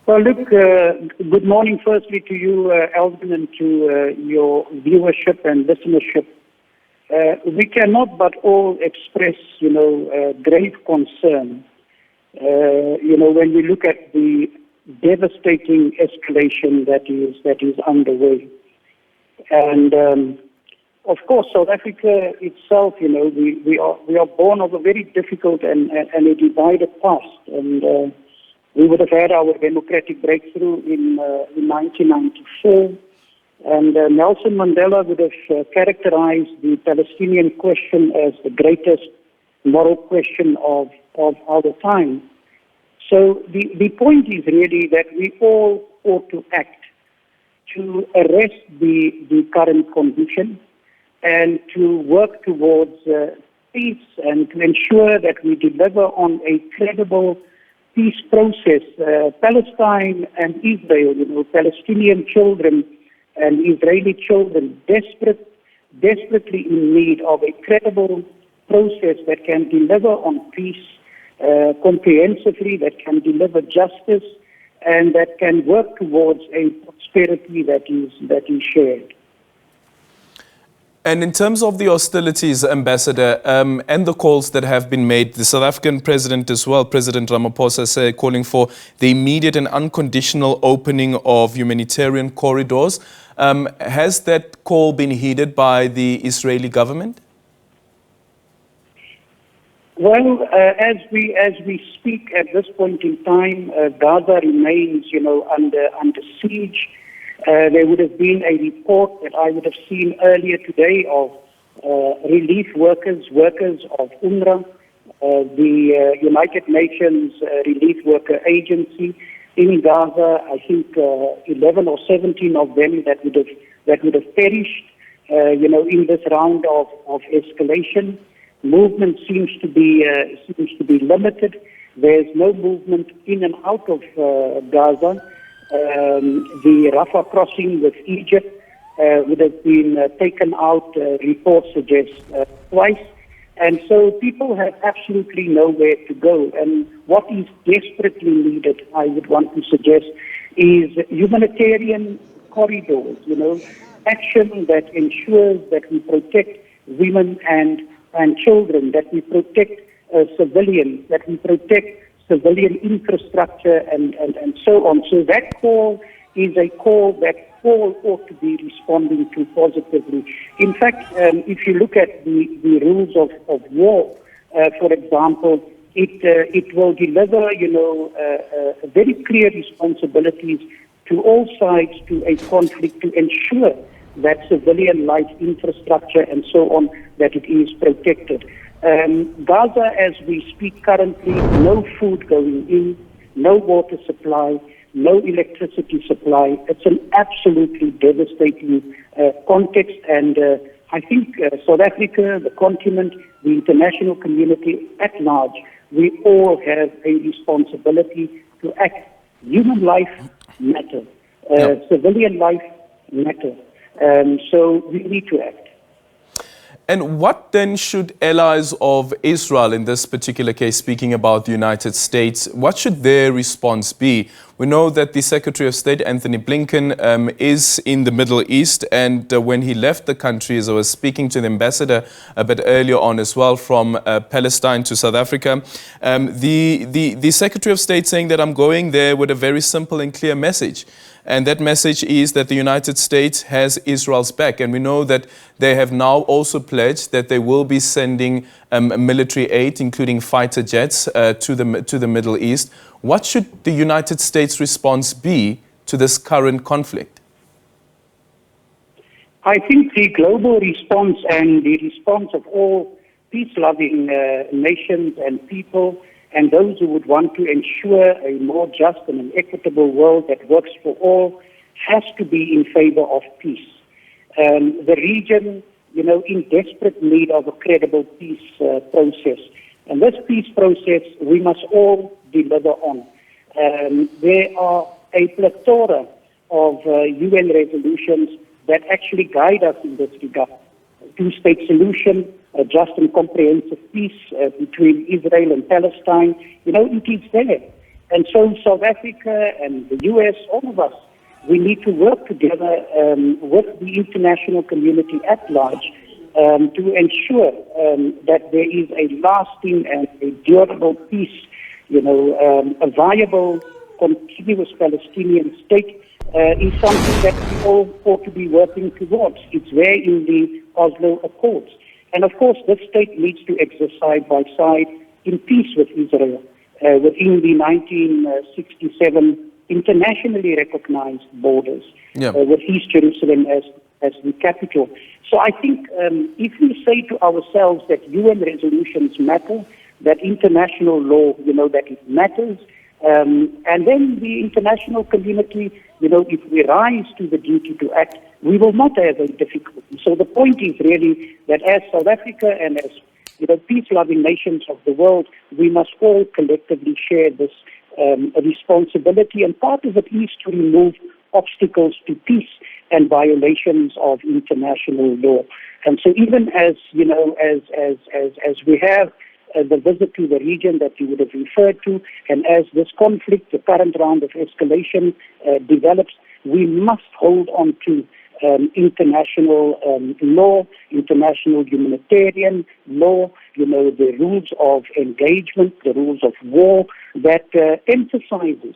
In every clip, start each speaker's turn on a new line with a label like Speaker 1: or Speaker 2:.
Speaker 1: Well, look, good morning firstly to you, Alvin, and to your viewership and listenership. We cannot but all express, grave concern, when we look at the devastating escalation that is underway. And, of course, South Africa itself, we are born of a very difficult and a divided past. And we would have had our democratic breakthrough in 1994. And Nelson Mandela would have characterized the Palestinian question as the greatest moral question of our time. So the point is really that we all ought to act to arrest the current condition and to work towards peace and to ensure that we deliver on a credible peace process. Palestine and Israel, Palestinian children and Israeli children desperately in need of a credible process that can deliver on peace comprehensively, that can deliver justice, and that can work towards a prosperity that is shared.
Speaker 2: And in terms of the hostilities, Ambassador, and the calls that have been made, the South African president as well, President Ramaphosa, said calling for the immediate and unconditional opening of humanitarian corridors. Has that call been heeded by the Israeli government?
Speaker 1: Well, as we speak at this point in time, Gaza remains, under siege. There would have been a report that I would have seen earlier today of relief workers of UNRWA, the United Nations Relief Worker Agency in Gaza. I think 11 or 17 of them that would have perished, in this round of escalation. Movement seems to be limited. There's no movement in and out of Gaza. The Rafah crossing with Egypt would have been taken out, reports suggest, twice. And so people have absolutely nowhere to go. And what is desperately needed, I would want to suggest, is humanitarian corridors, action that ensures that we protect women and children, that we protect civilians, that we protect civilian infrastructure and so on. So that call is a call that all ought to be responding to positively. In fact, if you look at the rules of war, for example, it will deliver, very clear responsibilities to all sides to a conflict to ensure that civilian life, infrastructure and so on, that it is protected. Gaza, as we speak currently, no food going in, no water supply, no electricity supply. It's an absolutely devastating context, and I think South Africa, the continent, the international community at large, we all have a responsibility to act. Human life matters. Civilian life matters. So we need to act.
Speaker 2: And what then should allies of Israel, in this particular case, speaking about the United States, what should their response be? We know that the Secretary of State, Anthony Blinken, is in the Middle East. And when he left the country, as I was speaking to the ambassador a bit earlier on as well, from Palestine to South Africa, the Secretary of State saying that I'm going there with a very simple and clear message. And that message is that the United States has Israel's back. And we know that they have now also pledged that they will be sending military aid, including fighter jets, to the Middle East. What should the United States response be to this current conflict?
Speaker 1: I think the global response and the response of all peace-loving nations and people and those who would want to ensure a more just and an equitable world that works for all has to be in favor of peace. The region, in desperate need of a credible peace process. And this peace process, we must all deliver on. There are a plethora of UN resolutions that actually guide us in this regard. Two-state solution, a just and comprehensive peace between Israel and Palestine. It is there. And so South Africa and the US, all of us, we need to work together with the international community at large to ensure that there is a lasting and a durable peace, a viable, continuous Palestinian state is something that we all ought to be working towards. It's there in the Oslo Accords. And of course, this state needs to exist side by side in peace with Israel within the 1967 internationally recognized borders, with East Jerusalem as the capital. So I think if we say to ourselves that UN resolutions matter, that international law, that it matters, and then the international community, if we rise to the duty to act, we will not have a difficulty. So the point is really that as South Africa and as peace-loving nations of the world, we must all collectively share this responsibility, and part of it is to remove obstacles to peace and violations of international law. And so even as as we have the visit to the region that you would have referred to, and as this conflict, the current round of escalation develops, we must hold on to international law, international humanitarian law, the rules of engagement, the rules of war that emphasizes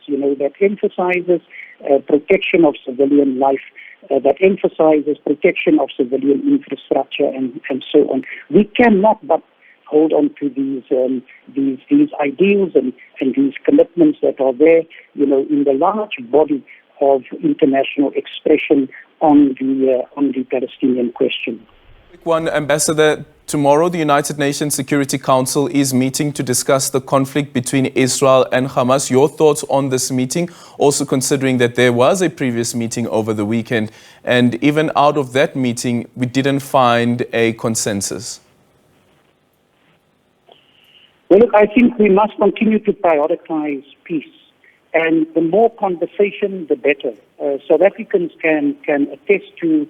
Speaker 1: protection of civilian life, that emphasizes protection of civilian infrastructure and so on. We cannot but hold on to these ideals and these commitments that are there, in the large body of international expression on the Palestinian question.
Speaker 2: Quick one, Ambassador. Tomorrow, the United Nations Security Council is meeting to discuss the conflict between Israel and Hamas. Your thoughts on this meeting, also considering that there was a previous meeting over the weekend, and even out of that meeting, we didn't find a consensus?
Speaker 1: Well, look, I think we must continue to prioritize peace. And the more conversation, the better. South Africans can attest to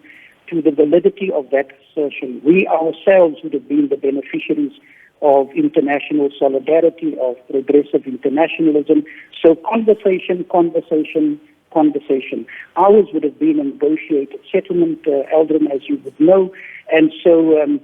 Speaker 1: the validity of that assertion. We ourselves would have been the beneficiaries of international solidarity, of progressive internationalism. So conversation. Ours would have been a negotiated settlement, Eldrin, as you would know. And so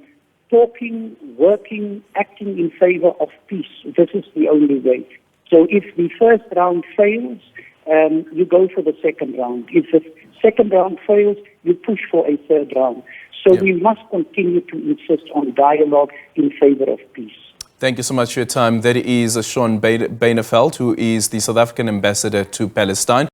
Speaker 1: talking, working, acting in favor of peace, this is the only way. So if the first round fails, you go for the second round. If the second round fails, you push for a third round. So we must continue to insist on dialogue in favor of peace.
Speaker 2: Thank you so much for your time. That is Shaun Byneveldt, who is the South African ambassador to Palestine.